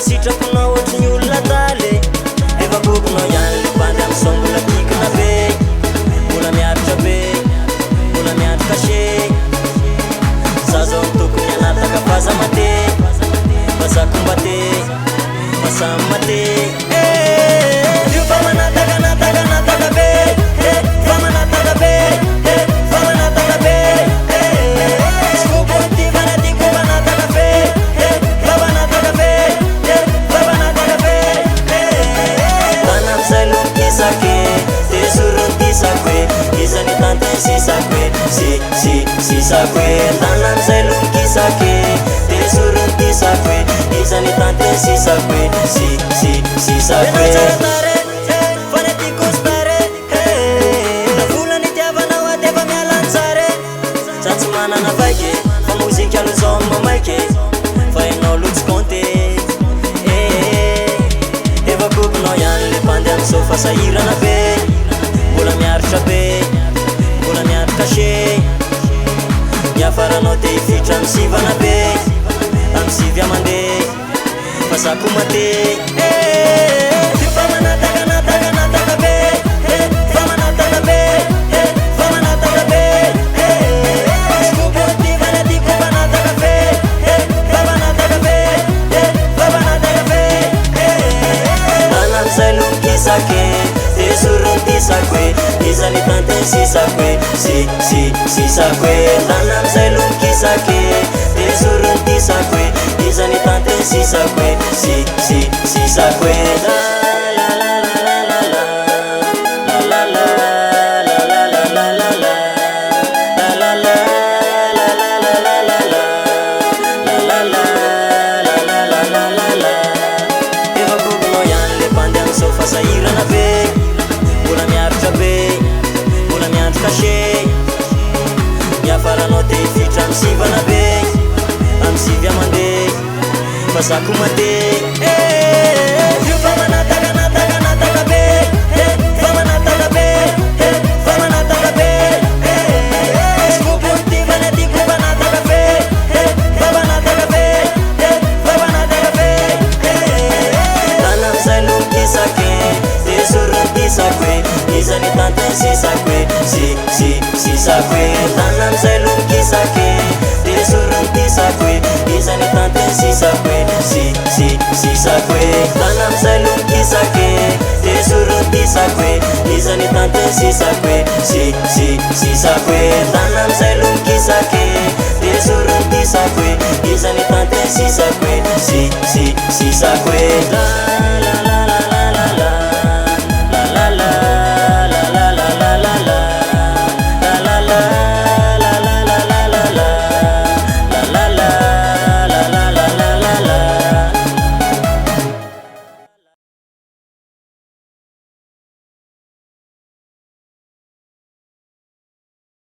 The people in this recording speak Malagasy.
Sitraponao ohatry ny olona taly efa bokonao ihany le bandy amin'ny sao mbola tikina be mbola miaritra be mbola miatrika se za zao ny tokony anataka faza mate fazakomba te masamy mate io fa manataka be fa manataka be fa manataka be Isani tante si sakwe tanam selum kisake te surun kisakwe isani tante si sakwe si sakwe fanatikus tare na fulani tiavana wa teva mialansare chatsumana na vaike fa muziki aluzon mamaike fa eno lutz konte eva kubno yan le pandem sofa saira na be mbola miaritra be mbola miatrika se miafaranao te hifitra amin'ny sivana be amin'ny sivy amandeha fa zako mate fa manataka be fa manataka be fa manataka be skopotivana tiako manataka be fa manataka be fa manataka be anam'izay lomikisake sakwe isani tante si sakwe si sakwe tanam selum kisake te surun ti sakwe isani tante si sakwe si sakwe la la la la la la la la la la la la la la eva kubno yan le pandem sofa saira na be mbola miaritra be mbola miatrika se miafaranao te hifitra amin'ny sivana be amin'ny sivy amandeha fa zako mate io fa manataka be fa manataka be fa manataka be skopotivana tiako manataka be fa manataka be fa manataka be tanam'izay lomikisake te surun ti sakwe isani tante si sakwe si sakwe tanam'izay lomikisake te surun ti sakwe isani tante si sakwe si sakwe tanam'izay lomikisake te surun ti sakwe isani tante si sakwe si sakwe tanam'izay lomikisake te surun ti sakwe isani tante si sakwe si sakwe